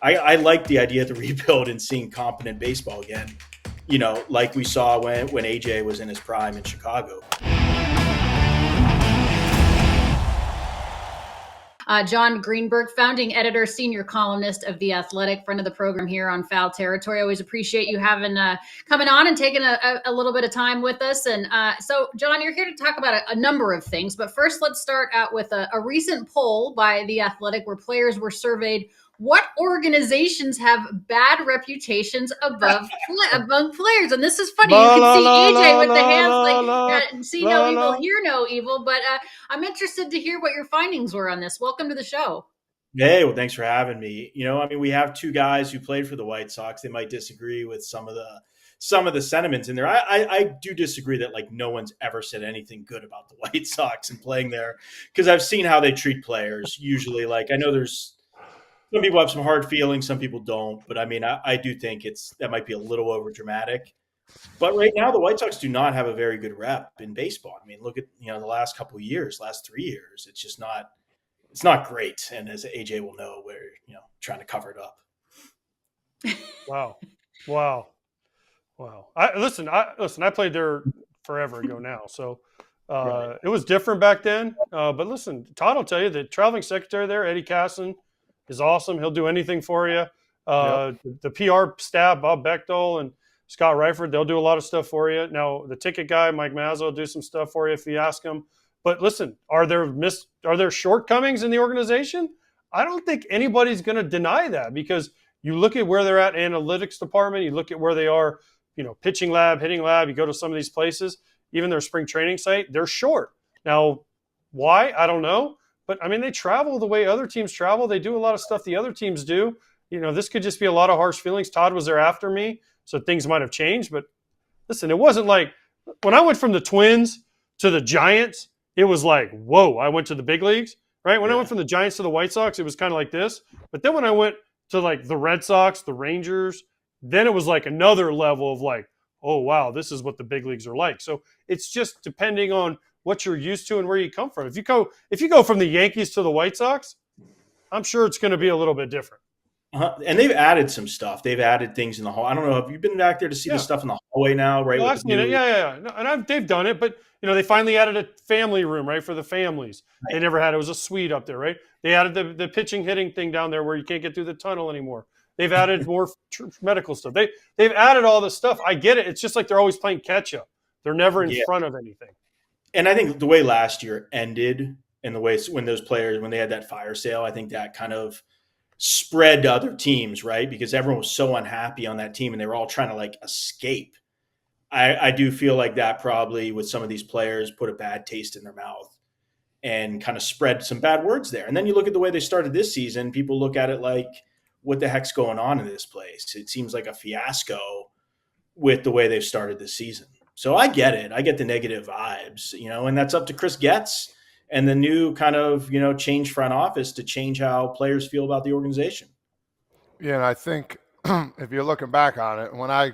I like the idea of the rebuild and seeing competent baseball again. Like we saw when AJ was in his prime in Chicago. Jon Greenberg, founding editor, senior columnist of The Athletic, friend of the program here on Foul Territory. Always appreciate you having coming on and taking a little bit of time with us. And so, Jon, you're here to talk about a number of things. But first, let's start out with a recent poll by The Athletic where players were surveyed. What organizations have bad reputations among players? And this is funny. You can see AJ with the hands like, see no evil, hear no evil. But I'm interested to hear what your findings were on this. Welcome to the show. Hey, well, thanks for having me. We have two guys who played for the White Sox. They might disagree with some of the sentiments in there. I do disagree that no one's ever said anything good about the White Sox and playing there, because I've seen how they treat players. Usually, I know there's some people have some hard feelings, some people don't. But I do think that might be a little over dramatic. But right now, the White Sox do not have a very good rep in baseball. Look at the last couple of years, last 3 years. It's just not. It's not great. And as AJ will know, we're trying to cover it up. Wow. I played there forever ago now, so Right. It was different back then. But listen, Todd will tell you the traveling secretary there, Eddie Casson, is awesome. He'll do anything for you. The PR staff, Bob Bechtel and Scott Reifert, they'll do a lot of stuff for you. Now, the ticket guy, Mike Mazza, will do some stuff for you if you ask him. But listen, are there shortcomings in the organization? I don't think anybody's going to deny that, because you look at where they're at, analytics department, you look at where they are, pitching lab, hitting lab, you go to some of these places, even their spring training site, they're short. Now, why? I don't know. But, they travel the way other teams travel. They do a lot of stuff the other teams do. This could just be a lot of harsh feelings. Todd was there after me, so things might have changed. But listen, it wasn't like when I went from the Twins to the Giants, it was like, whoa, I went to the big leagues, right? When I went from the Giants to the White Sox, it was kind of like this. But then when I went to the Red Sox, the Rangers, then it was like another level of oh, wow, this is what the big leagues are like. So it's just depending on what you're used to and where you come from. If you go from the Yankees to the White Sox, I'm sure it's going to be a little bit different. And they've added some stuff. They've added things in the hall. I don't know. Have you been back there to see the stuff in the hallway now? Right? Well, I've seen it. Yeah. No, and they've done it, but they finally added a family room, right, for the families. Right. They never had it. It was a suite up there, right? They added the pitching hitting thing down there where you can't get through the tunnel anymore. They've added more medical stuff. They've added all this stuff. I get it. It's just like they're always playing catch up. They're never in front of anything. And I think the way last year ended, and the way when those players, when they had that fire sale, I think that kind of spread to other teams, right? Because everyone was so unhappy on that team and they were all trying to escape. I do feel like that probably with some of these players put a bad taste in their mouth and kind of spread some bad words there. And then you look at the way they started this season, people look at it like, what the heck's going on in this place? It seems like a fiasco with the way they've started this season. So I get it. I get the negative vibes, and that's up to Chris Getz and the new kind of, change front office to change how players feel about the organization. Yeah, and I think if you're looking back on it, when I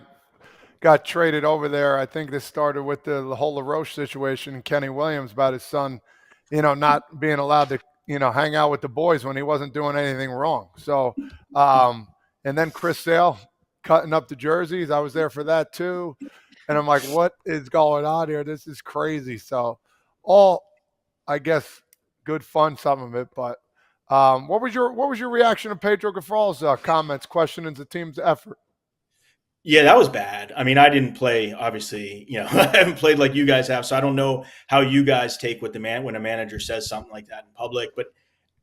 got traded over there, I think this started with the whole LaRoche situation and Kenny Williams about his son, not being allowed to, hang out with the boys when he wasn't doing anything wrong. So, and then Chris Sale cutting up the jerseys. I was there for that too. And I'm like, what is going on here? This is crazy. So all, I guess, good fun, some of it. But what was your reaction to Pedro Gaffral's comments, questioning the team's effort? Yeah, that was bad. I didn't play, obviously, I haven't played like you guys have, so I don't know how you guys take when a manager says something like that in public. But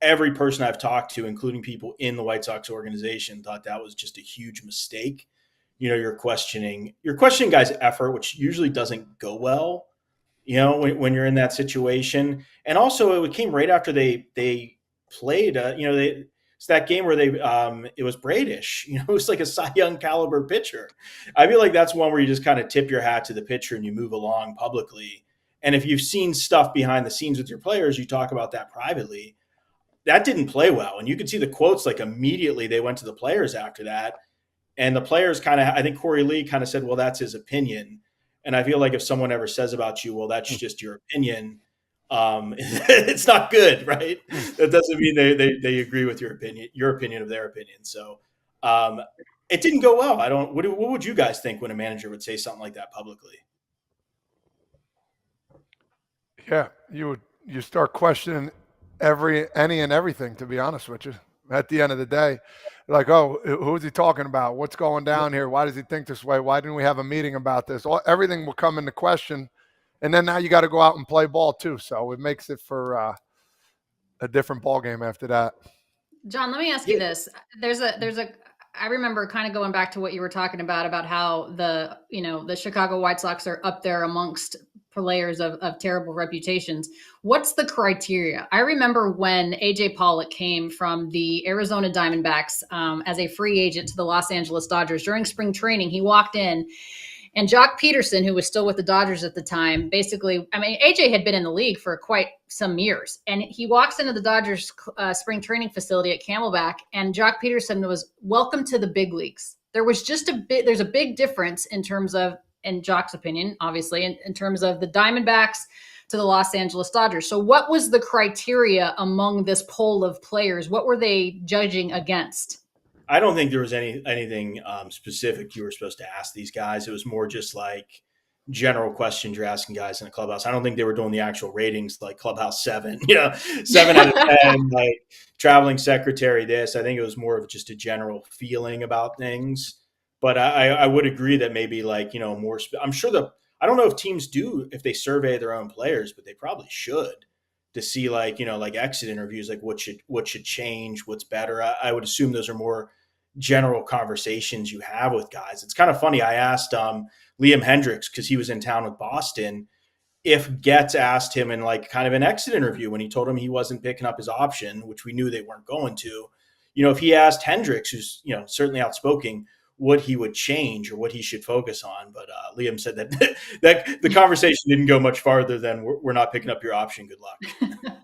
every person I've talked to, including people in the White Sox organization, thought that was just a huge mistake. You're questioning guys' effort, which usually doesn't go well, when you're in that situation. And also it came right after they played, it's that game where it was Bradish, it was like a Cy Young caliber pitcher. I feel like that's one where you just kind of tip your hat to the pitcher and you move along publicly. And if you've seen stuff behind the scenes with your players, you talk about that privately. That didn't play well. And you could see the quotes, immediately they went to the players after that. And the players I think Corey Lee kind of said, well, that's his opinion. And I feel like if someone ever says about you, well, that's just your opinion, it's not good, right? That doesn't mean they agree with your opinion of their opinion. So It didn't go well. What would you guys think when a manager would say something like that publicly? Yeah, you start questioning any and everything, to be honest with you. At the end of the day, like, oh, who's he talking about? What's going down here? Why does he think this way? Why didn't we have a meeting about this? Everything will come into question, and then now you got to go out and play ball too. So it makes it for a different ball game after that. John, let me ask you this. I remember kind of going back to what you were talking about how the Chicago White Sox are up there amongst players of terrible reputations. What's the criteria? I remember when AJ Pollock came from the Arizona Diamondbacks as a free agent to the Los Angeles Dodgers during spring training. He walked in, and Jock Peterson, who was still with the Dodgers at the time, basically, I mean, AJ had been in the league for quite some years, and he walks into the Dodgers spring training facility at Camelback, and Jock Peterson was welcome to the big leagues. There's a big difference in terms of, in Jock's opinion, obviously, in terms of the Diamondbacks to the Los Angeles Dodgers. So what was the criteria among this poll of players? What were they judging against? I don't think there was anything specific you were supposed to ask these guys. It was more just like general questions you're asking guys in the clubhouse. I don't think they were doing the actual ratings like Clubhouse 7, 7 out of 10, like traveling secretary this. I think it was more of just a general feeling about things. But I would agree that maybe like, more, I'm sure I don't know if teams do, if they survey their own players, but they probably should, to see like, like exit interviews, like what should change, what's better. I would assume those are more general conversations you have with guys. It's kind of funny. I asked Liam Hendriks, because he was in town with Boston, if Getz asked him in like kind of an exit interview when he told him he wasn't picking up his option, which we knew they weren't going to, if he asked Hendriks, who's, certainly outspoken, what he would change or what he should focus on. But Liam said that the conversation didn't go much farther than we're not picking up your option. Good luck.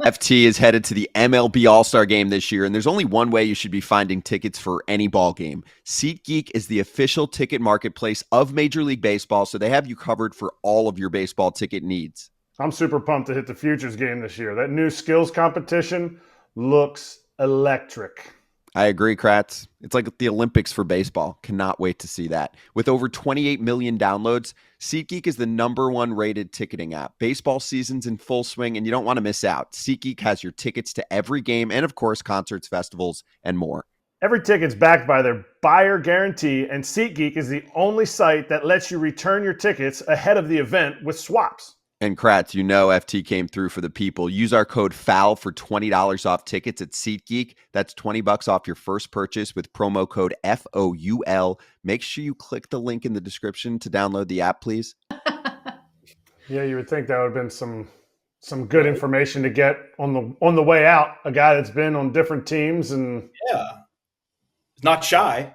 FT is headed to the MLB All-Star Game this year, and there's only one way you should be finding tickets for any ball game. SeatGeek is the official ticket marketplace of Major League Baseball, so they have you covered for all of your baseball ticket needs. I'm super pumped to hit the Futures game this year. That new skills competition looks electric. I agree, Kratz. It's like the Olympics for baseball. Cannot wait to see that. With over 28 million downloads, SeatGeek is the #1 rated ticketing app. Baseball season's in full swing, and you don't want to miss out. SeatGeek has your tickets to every game and, of course, concerts, festivals, and more. Every ticket's backed by their buyer guarantee, and SeatGeek is the only site that lets you return your tickets ahead of the event with swaps. And Kratz, FT came through for the people. Use our code FOUL for $20 off tickets at SeatGeek. That's $20 off your first purchase with promo code FOUL. Make sure you click the link in the description to download the app, please. Yeah, you would think that would have been some good information to get on the way out. A guy that's been on different teams and not shy.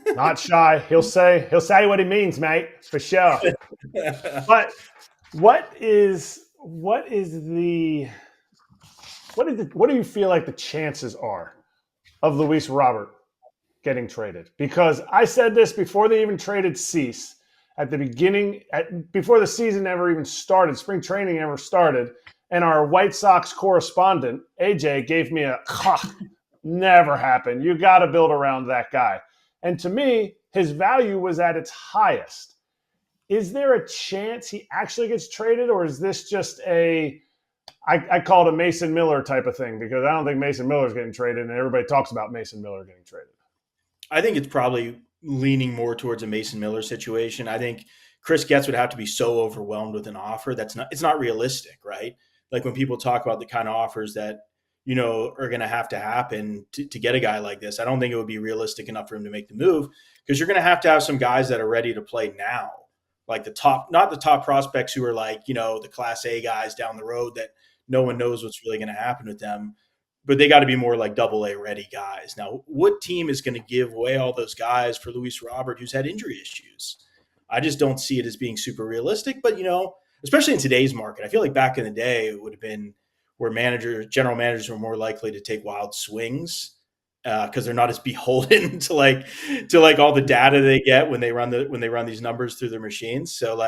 Not shy. He'll say what he means, mate, for sure. But what do you feel like the chances are of Luis Robert getting traded? Because I said this before they even traded Cease at the beginning, before the season ever even started, spring training ever started, and our White Sox correspondent, AJ, gave me never happened. You got to build around that guy. And to me, his value was at its highest. Is there a chance he actually gets traded, or is this just I call it a Mason Miller type of thing? Because I don't think Mason Miller's getting traded, and everybody talks about Mason Miller getting traded. I think it's probably leaning more towards a Mason Miller situation. I think Chris Getz would have to be so overwhelmed with an offer it's not realistic, right? Like when people talk about the kind of offers that are going to have to happen to get a guy like this, I don't think it would be realistic enough for him to make the move, because you're going to have some guys that are ready to play now. Like not the top prospects who are like, the Class A guys down the road that no one knows what's really going to happen with them, but they got to be more like AA ready guys. Now, what team is going to give away all those guys for Luis Robert, who's had injury issues? I just don't see it as being super realistic, but especially in today's market, I feel like back in the day, it would have been where general managers were more likely to take wild swings because they're not as beholden to all the data they get when they run these numbers through their machines. So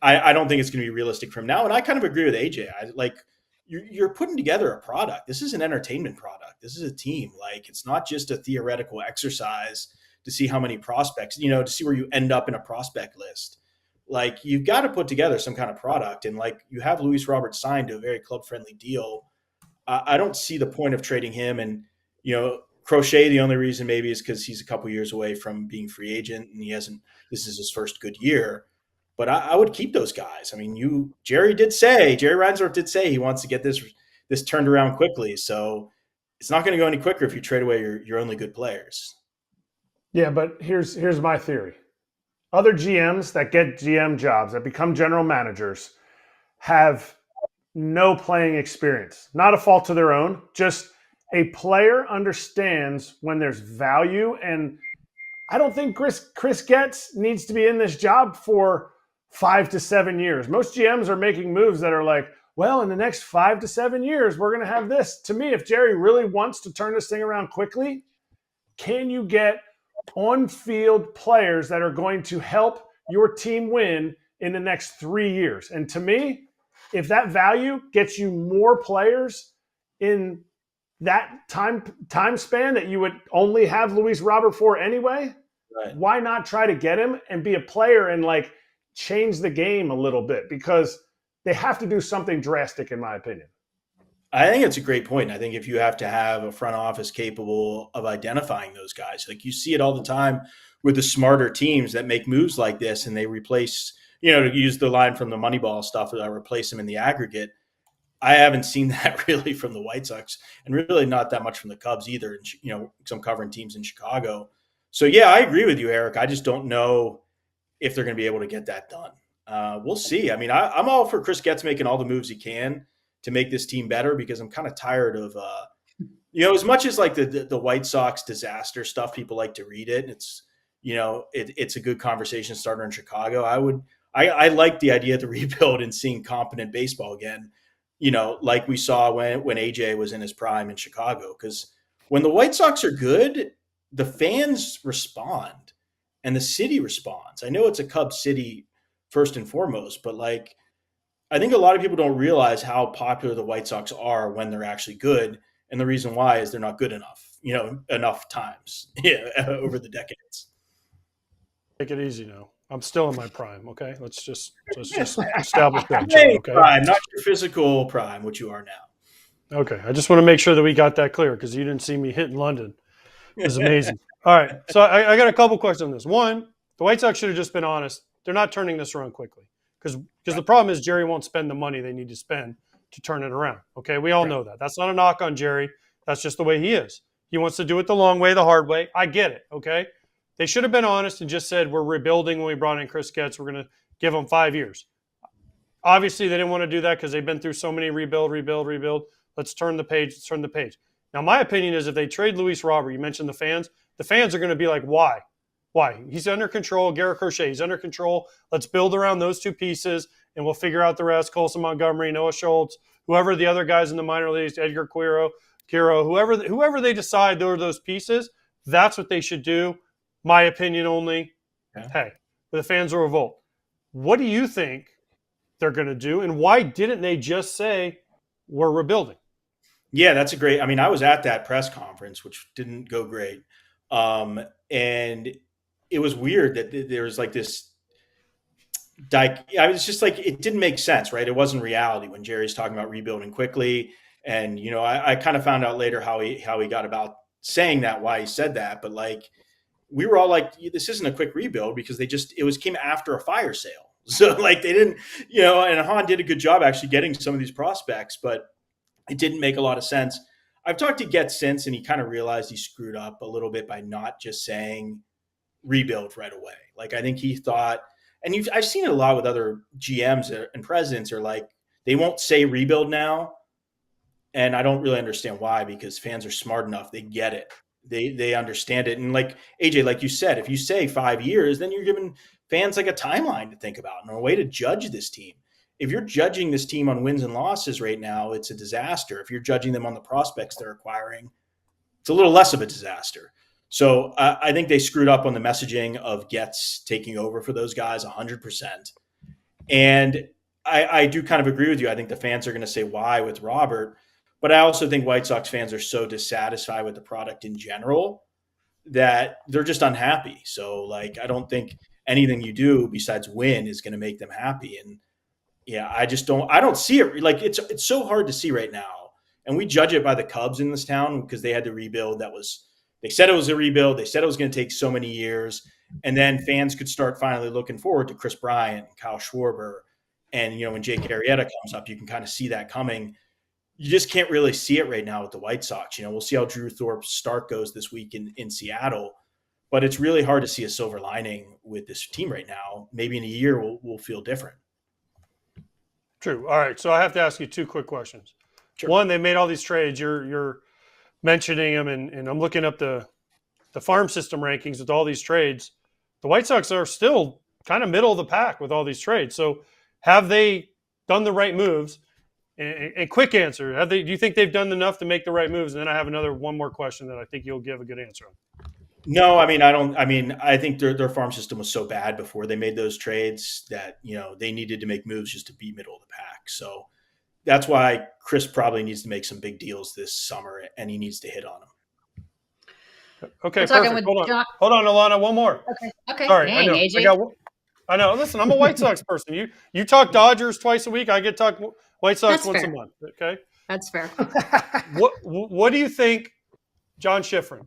I don't think it's going to be realistic from now. And I kind of agree with AJ. you're putting together a product. This is an entertainment product. This is a team. Like, it's not just a theoretical exercise to see how many prospects, to see where you end up in a prospect list. Like, you've got to put together some kind of product. And like, you have Luis Robert signed to a very club friendly deal. I don't see the point of trading him. And, Crochet, the only reason maybe is because he's a couple years away from being free agent and this is his first good year. But I would keep those guys. I mean, Jerry Reinsdorf did say he wants to get this turned around quickly. So it's not going to go any quicker if you trade away your only good players. Yeah, but here's my theory. Other GMs that get GM jobs, that become general managers, have no playing experience. Not a fault to their own, just a player understands when there's value. And I don't think Chris Getz needs to be in this job for 5 to 7 years. Most GMs are making moves that are like, well, in the next 5 to 7 years, we're going to have this. To me, if Jerry really wants to turn this thing around quickly, can you get on-field players that are going to help your team win in the next 3 years? And to me, if that value gets you more players in that time span that you would only have Luis Robert for anyway, right, why not try to get him and be a player and like change the game a little bit? Because they have to do something drastic, in my opinion. I think it's a great point. I think if you have to have a front office capable of identifying those guys, like you see it all the time with the smarter teams that make moves like this and they replace, to use the line from the Moneyball stuff, that I replace them in the aggregate. I haven't seen that really from the White Sox, and really not that much from the Cubs either. Some covering teams in Chicago. So yeah, I agree with you, Eric. I just don't know if they're going to be able to get that done. We'll see. I mean, I'm all for Chris Getz making all the moves he can to make this team better, because I'm kind of tired of, as much as like the White Sox disaster stuff, people like to read it. It's, it's a good conversation starter in Chicago. I like the idea of the rebuild and seeing competent baseball again, like we saw when AJ was in his prime in Chicago. Because when the White Sox are good, the fans respond and the city responds. I know it's a Cubs city first and foremost, but like, I think a lot of people don't realize how popular the White Sox are when they're actually good. And the reason why is they're not good enough, enough times over the decades. Take it easy now. I'm still in my prime, okay? Let's just establish that, John, okay? Prime, not your physical prime, which you are now. Okay, I just want to make sure that we got that clear, because you didn't see me hitting London. It was amazing. All right, so I got a couple questions on this. One, the White Sox should have just been honest. They're not turning this around quickly, because the problem is Jerry won't spend the money they need to spend to turn it around, okay? We all know that. That's not a knock on Jerry. That's just the way he is. He wants to do it the long way, the hard way. I get it, okay? They should have been honest and just said, we're rebuilding when we brought in Chris Getz. We're going to give them 5 years. Obviously, they didn't want to do that because they've been through so many rebuild. Let's turn the page. Now, my opinion is if they trade Luis Robert, you mentioned the fans are going to be like, why? Why? He's under control. Garrett Crochet, he's under control. Let's build around those two pieces, and we'll figure out the rest. Colson Montgomery, Noah Schultz, whoever the other guys in the minor leagues, Edgar Quiro, whoever they decide are those pieces, that's what they should do. My opinion only. Yeah. Hey, the fans will revolt. What do you think they're going to do, and why didn't they just say we're rebuilding? Yeah, that's a great. I mean, I was at that press conference, which didn't go great, and it was weird that there was like this. I was just like, it didn't make sense, right? It wasn't reality when Jerry's talking about rebuilding quickly, and I kind of found out later how he got about saying that, why he said that, but like. We were all like, this isn't a quick rebuild, because it came after a fire sale. So like they didn't, and Han did a good job actually getting some of these prospects, but it didn't make a lot of sense. I've talked to Getz since, and he kind of realized he screwed up a little bit by not just saying rebuild right away. Like I think he thought, and I've seen it a lot with other GMs and presidents are like, they won't say rebuild now. And I don't really understand why, because fans are smart enough. They get it. They understand it. And like AJ, like you said, if you say 5 years, then you're giving fans like a timeline to think about and a way to judge this team. If you're judging this team on wins and losses right now, it's a disaster. If you're judging them on the prospects they're acquiring, it's a little less of a disaster. So I think they screwed up on the messaging of Getz taking over for those guys 100%. And I do kind of agree with you. I think the fans are going to say why with Robert, but I also think White Sox fans are so dissatisfied with the product in general that they're just unhappy. So like, I don't think anything you do besides win is going to make them happy. And yeah, I don't see it. Like it's so hard to see right now. And we judge it by the Cubs in this town because they had the rebuild they said it was a rebuild. They said it was going to take so many years. And then fans could start finally looking forward to Chris Bryant, Kyle Schwarber. And, when Jake Arrieta comes up, you can kind of see that coming. You just can't really see it right now with the White Sox. We'll see how Drew Thorpe's start goes this week in Seattle. But it's really hard to see a silver lining with this team right now. Maybe in a year we'll feel different. True. All right. So I have to ask you two quick questions. Sure. One, they made all these trades. You're mentioning them, and I'm looking up the farm system rankings with all these trades. The White Sox are still kind of middle of the pack with all these trades. So have they done the right moves? And quick answer, do you think they've done enough to make the right moves? And then I have one more question that I think you'll give a good answer on. No, I mean, I don't. I mean, I think their farm system was so bad before they made those trades that they needed to make moves just to be middle of the pack. So that's why Chris probably needs to make some big deals this summer, and he needs to hit on them. Okay, perfect. Hold on, Alana. One more. Okay. All right, Dang, I know. Listen, I'm a White Sox person. You talk Dodgers twice a week. I get to talk White Sox once a month. Okay, that's fair. What do you think, John Schifrin,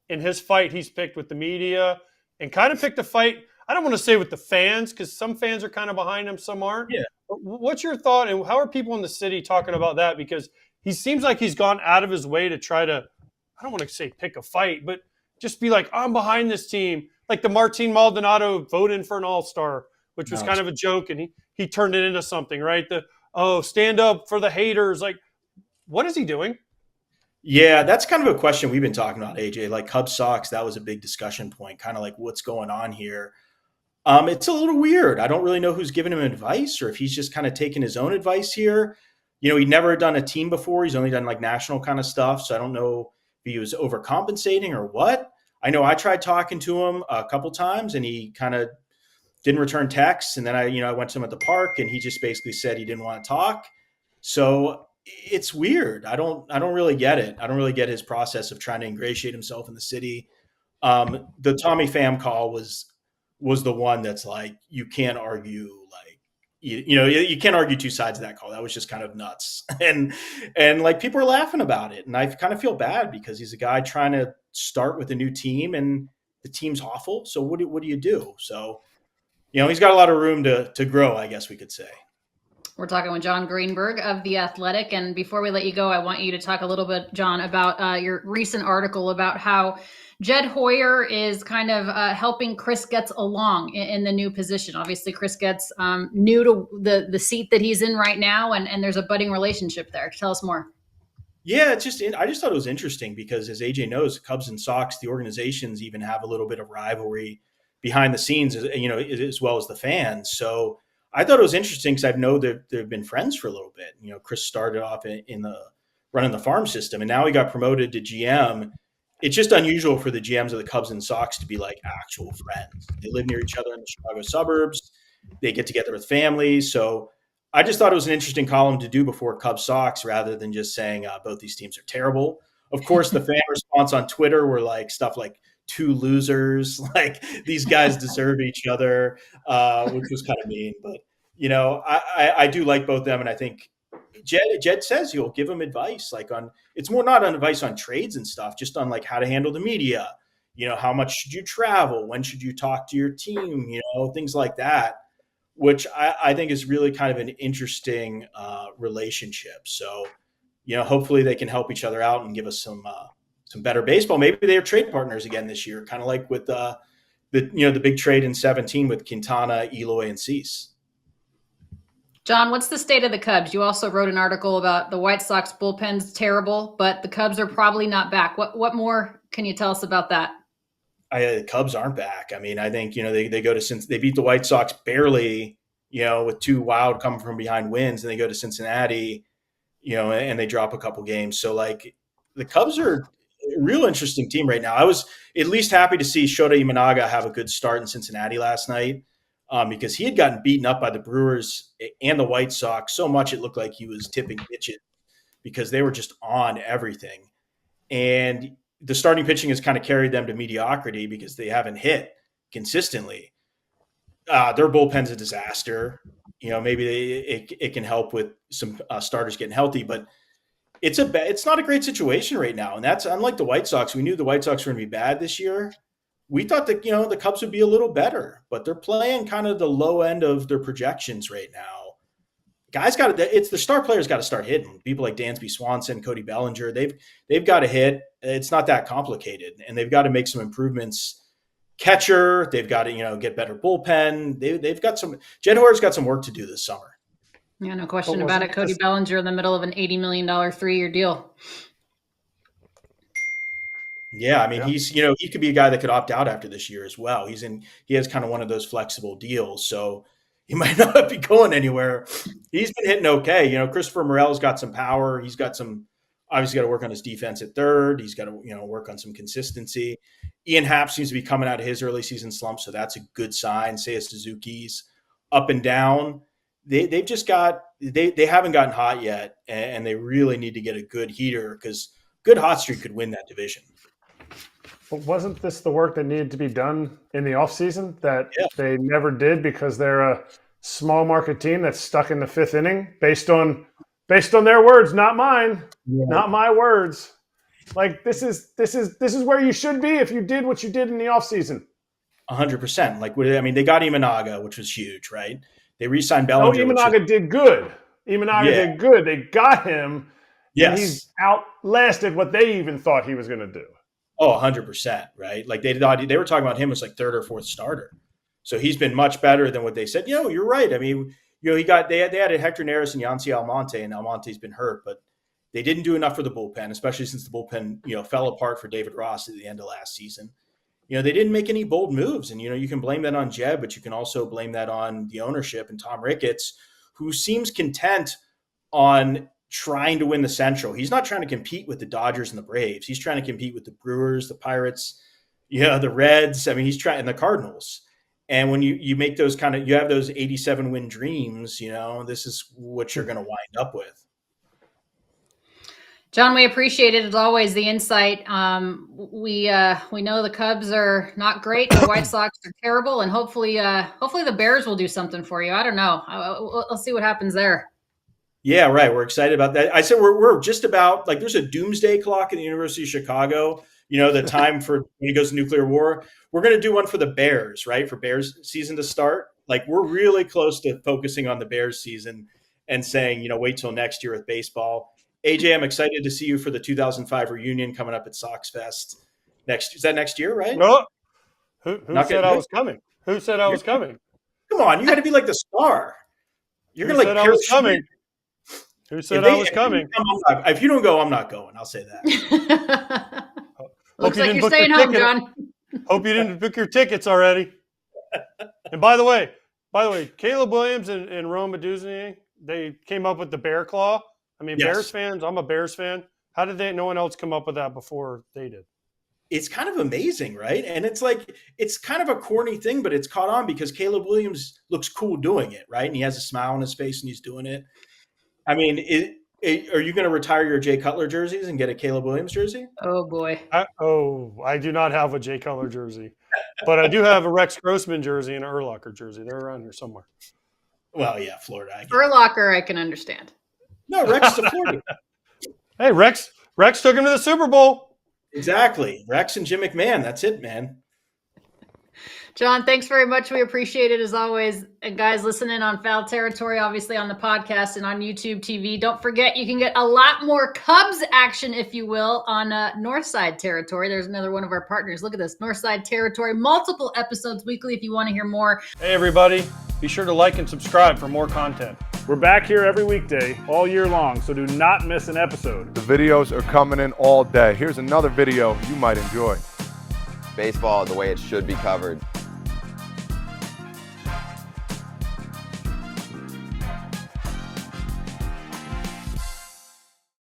in his fight he's picked with the media, and kind of picked a fight? I don't want to say with the fans because some fans are kind of behind him, some aren't. Yeah. But what's your thought, and how are people in the city talking about that? Because he seems like he's gone out of his way to try to, I don't want to say pick a fight, but just be like, I'm behind this team. Like the Martin Maldonado voting for an all-star, which was kind of a joke, and he turned it into something, right? Stand up for the haters. Like, what is he doing? Yeah, that's kind of a question we've been talking about, AJ. Like Cubs Sox, that was a big discussion point, kind of like what's going on here. It's a little weird. I don't really know who's giving him advice or if he's just kind of taking his own advice here. He'd never done a team before. He's only done like national kind of stuff. So I don't know if he was overcompensating or what. I know I tried talking to him a couple times and he kind of didn't return texts. And then I went to him at the park and he just basically said he didn't want to talk. So it's weird. I don't really get it. I don't really get his process of trying to ingratiate himself in the city. The Tommy Pham call was the one that's like, you can't argue, like, you can't argue two sides of that call. That was just kind of nuts. And like people are laughing about it. And I kind of feel bad because he's a guy trying to start with a new team and the team's awful. So what do you do? So, he's got a lot of room to grow, I guess we could say. We're talking with Jon Greenberg of The Athletic. And before we let you go, I want you to talk a little bit, John, about your recent article about how Jed Hoyer is kind of helping Chris Getz along in the new position. Obviously, Chris Getz new to the seat that he's in right now, and there's a budding relationship there. Tell us more. Yeah, I just thought it was interesting because, as AJ knows, Cubs and Sox, the organizations even have a little bit of rivalry behind the scenes, as well as the fans. So I thought it was interesting because I know that they've been friends for a little bit. Chris started off in the running the farm system, and now he got promoted to GM. It's just unusual for the GMs of the Cubs and Sox to be like actual friends. They live near each other in the Chicago suburbs. They get together with families. So I just thought it was an interesting column to do before Cubs Sox rather than just saying both these teams are terrible. Of course, the fan response on Twitter were like stuff like two losers, like these guys deserve each other, which was kind of mean. But, I do like both them. And I think Jed says he'll give him advice, it's more not on advice on trades and stuff, just on like how to handle the media, how much should you travel? When should you talk to your team? Things like that, which I think is really kind of an interesting relationship. So, hopefully they can help each other out and give us some better baseball. Maybe they are trade partners again this year, kind of like with the big trade in 2017 with Quintana, Eloy, and Cease. John, what's the state of the Cubs? You also wrote an article about the White Sox bullpen's terrible, but the Cubs are probably not back. What more can you tell us about that? The Cubs aren't back. I mean, I think, they go to they beat the White Sox barely, with two wild coming from behind wins, and they go to Cincinnati, and they drop a couple games. So like the Cubs are a real interesting team right now. I was at least happy to see Shota Imanaga have a good start in Cincinnati last night. because he had gotten beaten up by the Brewers and the White Sox so much it looked like he was tipping pitches because they were just on everything. And the starting pitching has kind of carried them to mediocrity because they haven't hit consistently. Their bullpen's a disaster. Maybe it can help with some starters getting healthy, but it's not a great situation right now. And that's unlike the White Sox. We knew the White Sox were going to be bad this year. We thought that, the Cubs would be a little better, but they're playing kind of the low end of their projections right now. Guys it's the star players got to start hitting. People like Dansby Swanson, Cody Bellinger, they've got to hit. It's not that complicated, and they've got to make some improvements. Catcher, they've got to, get better bullpen. They've got Jed Hoyer's got some work to do this summer. Yeah, no question about it. Cody Bellinger in the middle of an $80 million 3-year deal. Yeah, I mean, he's, he could be a guy that could opt out after this year as well. He has kind of one of those flexible deals, so he might not be going anywhere. He's been hitting okay. Christopher Morel's got some power. He's got obviously got to work on his defense at third. He's got to, work on some consistency. Ian Happ seems to be coming out of his early season slump, so that's a good sign. Seiya Suzuki's up and down. They've just they haven't gotten hot yet, and they really need to get a good heater because good hot streak could win that division. But wasn't this the work that needed to be done in the offseason that they never did because they're a small market team that's stuck in the fifth inning based on their words, not mine, not my words. Like this is where you should be if you did what you did in the offseason. 100%. They got Imanaga, which was huge, right? They re-signed Bellinger. Imanaga did good. Did good. They got him. Yes. And he's outlasted what they even thought he was going to do. Oh, 100%, right? Like they were talking about him as like third or fourth starter. So he's been much better than what they said. You're right. I mean, they added Hector Neris and Yancy Almonte, and Almonte's been hurt, but they didn't do enough for the bullpen, especially since the bullpen, fell apart for David Ross at the end of last season. They didn't make any bold moves, and you can blame that on Jed, but you can also blame that on the ownership and Tom Ricketts, who seems content on trying to win the Central. He's not trying to compete with the Dodgers and the Braves. He's trying to compete with the Brewers, the Pirates, the Reds. I mean, he's trying, and the Cardinals. And when you make those you have those 87 win dreams, this is what you're going to wind up with. John, we appreciate it as always, the insight. We know the Cubs are not great. The White Sox are terrible, and hopefully the Bears will do something for you. I don't know. I'll see what happens there. Yeah, right. We're excited about that. I said we're just about there's a doomsday clock in the University of Chicago. The time for when he goes to nuclear war. We're going to do one for the Bears, right? For Bears season to start. We're really close to focusing on the Bears season and saying, wait till next year with baseball. AJ, I'm excited to see you for the 2005 reunion coming up at Sox Fest is that next year, right? No. Who said I was coming? Who said I was coming? Come on, you got to be like the star. You're going to I was coming. Who said I was coming? If you don't go, I'm not going. I'll say that. Looks like you're staying home, John. Hope you didn't book your tickets already. And by the way, Caleb Williams and Rome Meduzzi, they came up with the bear claw. I mean, yes. Bears fans, I'm a Bears fan. How did no one else come up with that before they did? It's kind of amazing, right? And it's kind of a corny thing, but it's caught on because Caleb Williams looks cool doing it, right? And he has a smile on his face and he's doing it. I mean, are you going to retire your Jay Cutler jerseys and get a Caleb Williams jersey? Oh, boy. I do not have a Jay Cutler jersey. But I do have a Rex Grossman jersey and an Urlacher jersey. They're around here somewhere. Well, yeah, Florida. Urlacher, I can understand. No, Rex is a Florida. Hey, Rex took him to the Super Bowl. Exactly. Rex and Jim McMahon. That's it, man. John, thanks very much. We appreciate it as always. And guys, listening on Foul Territory, obviously on the podcast and on YouTube TV. Don't forget, you can get a lot more Cubs action, if you will, on Northside Territory. There's another one of our partners. Look at this, Northside Territory. Multiple episodes weekly if you want to hear more. Hey, everybody. Be sure to like and subscribe for more content. We're back here every weekday, all year long, so do not miss an episode. The videos are coming in all day. Here's another video you might enjoy. Baseball the way it should be covered.